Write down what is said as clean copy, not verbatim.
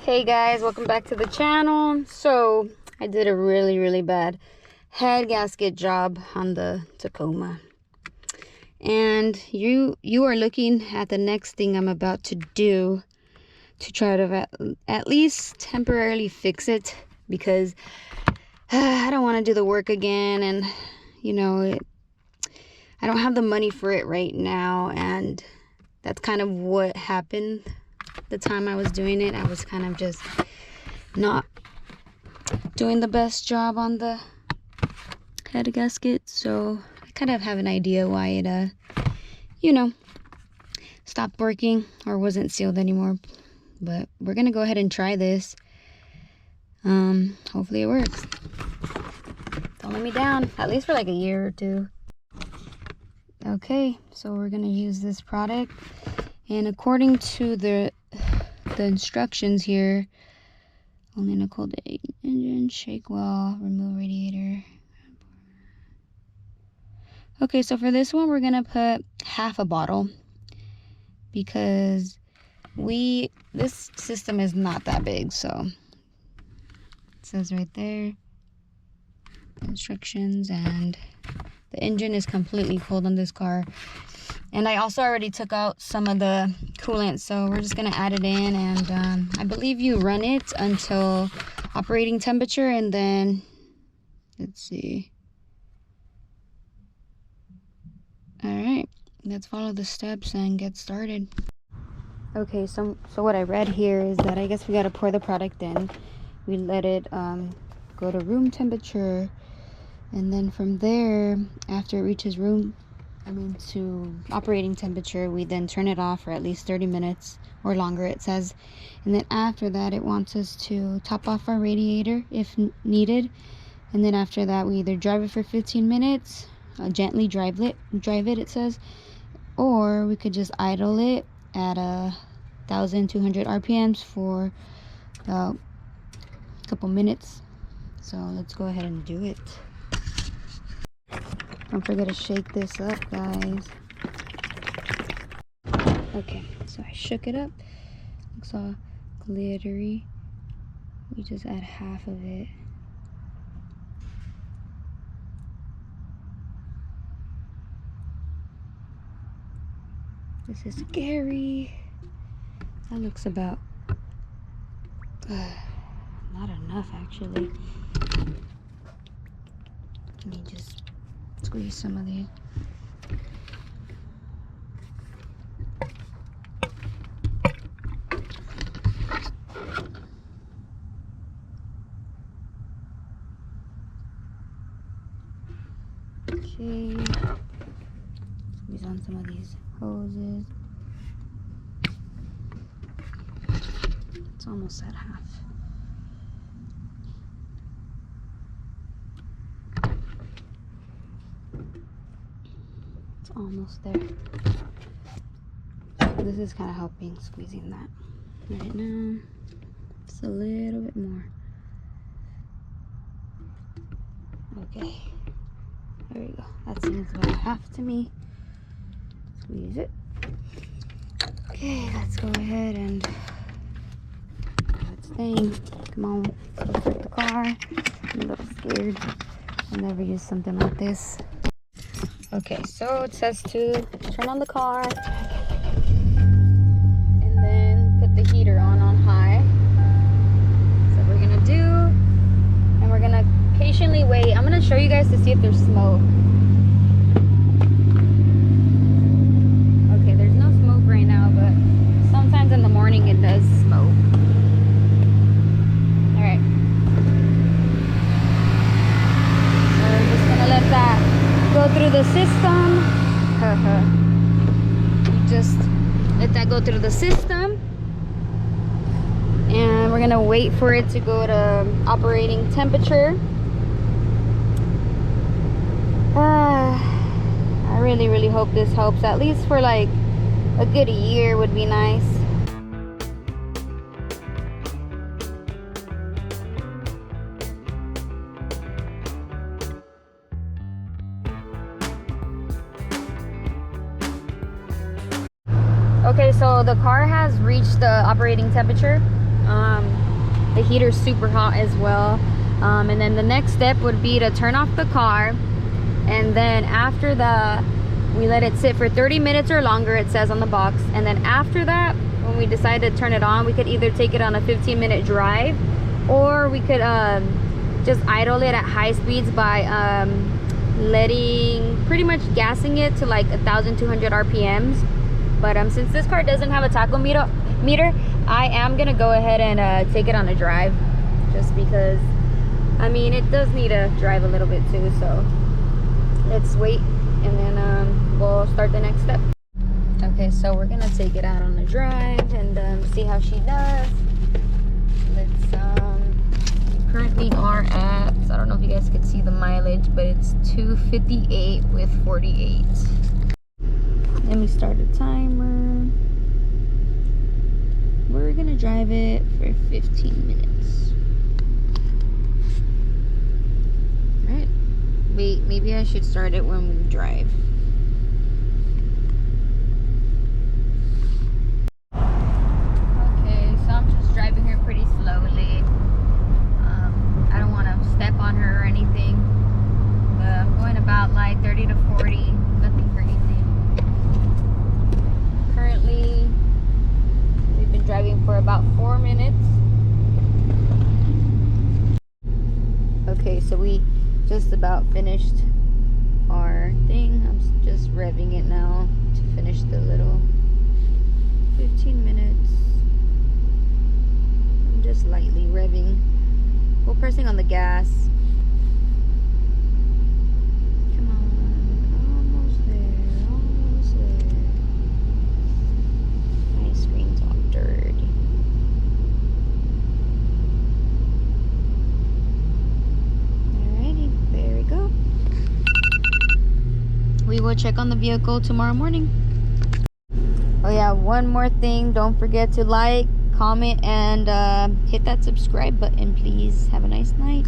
Hey guys, welcome back to the channel. So I did a really bad head gasket job on the Tacoma, and you are looking at the next thing I'm about to do to try to at least temporarily fix it, because I don't want to do the work again, and I don't have the money for it right now. And that's kind of what happened the time I was doing it. I was kind of just not doing the best job on the head gasket, so I kind of have an idea why it stopped working or wasn't sealed anymore. But we're gonna go ahead and try this. Hopefully it works. Don't let me down, at least for like a year or two. Okay, so we're gonna use this product, and according to the instructions here, only in a cold engine, shake well, remove radiator. Okay, so for this one we're gonna put half a bottle, because this system is not that big. So it says right there, instructions, and the engine is completely cold on this car. And I also already took out some of the coolant, so we're just gonna add it in. And I believe you run it until operating temperature, and then let's see. All right, let's follow the steps and get started. Okay, so what I read here is that I guess we gotta pour the product in. We let it go to room temperature, and then from there, after it reaches to operating temperature, we then turn it off for at least 30 minutes or longer, it says. And then after that, it wants us to top off our radiator if needed. And then after that, we either drive it for 15 minutes, gently drive it, it says, or we could just idle it at 1,200 RPMs for about a couple minutes. So let's go ahead and do it. Don't forget to shake this up, guys. Okay, so I shook it up. Looks all glittery. We just add half of it. This is scary. That looks about not enough, actually. Let me just squeeze some of these. Okay. Squeeze on some of these hoses. It's almost at half. It's almost there. This is kind of helping, squeezing that. Right now, just a little bit more. Okay, there we go. That seems about half to me. Squeeze it. Okay, let's go ahead and do its thing. Come on, let's start the car. I'm a little scared. I've never used something like this. Okay, so it says to turn on the car and then put the heater on high. So we're gonna do, and we're gonna patiently wait. I'm gonna show you guys to see if there's smoke. Okay, there's no smoke right now, but sometimes in the morning it does smoke. All right. So we're just gonna let that go through the system. You just let that go through the system, and we're gonna wait for it to go to operating temperature. I really hope this helps, at least for like a good year would be nice. Okay, so the car has reached the operating temperature. The heater's super hot as well. And then the next step would be to turn off the car, and then after that we let it sit for 30 minutes or longer, it says on the box. And then after that, when we decide to turn it on, we could either take it on a 15-minute drive, or we could just idle it at high speeds by pretty much gassing it to like 1,200 RPMs. But since this car doesn't have a tachometer, I am gonna go ahead and take it on a drive, just because I mean it does need to drive a little bit too. So let's wait, and then we'll start the next step. Okay, so we're gonna take it out on the drive and see how she does. Let's we currently are at, I don't know if you guys could see the mileage, but it's 258 with 48. Let me start a timer. We're gonna drive it for 15 minutes. Alright. Wait, maybe I should start it when we drive. Okay, so I'm just driving her pretty slowly. I don't want to step on her or anything. But I'm going about like 30 to 40. Nothing crazy. Currently, we've been driving for about 4 minutes. Okay, so we just about finished our thing. I'm just revving it now to finish the little 15 minutes. I'm just lightly revving. We're pressing on the gas. Come on, almost there, almost there. My screen's all dirty. Alrighty, there we go. We will check on the vehicle tomorrow morning. Oh yeah, one more thing. Don't forget to like, comment, and hit that subscribe button, please. Have a nice night.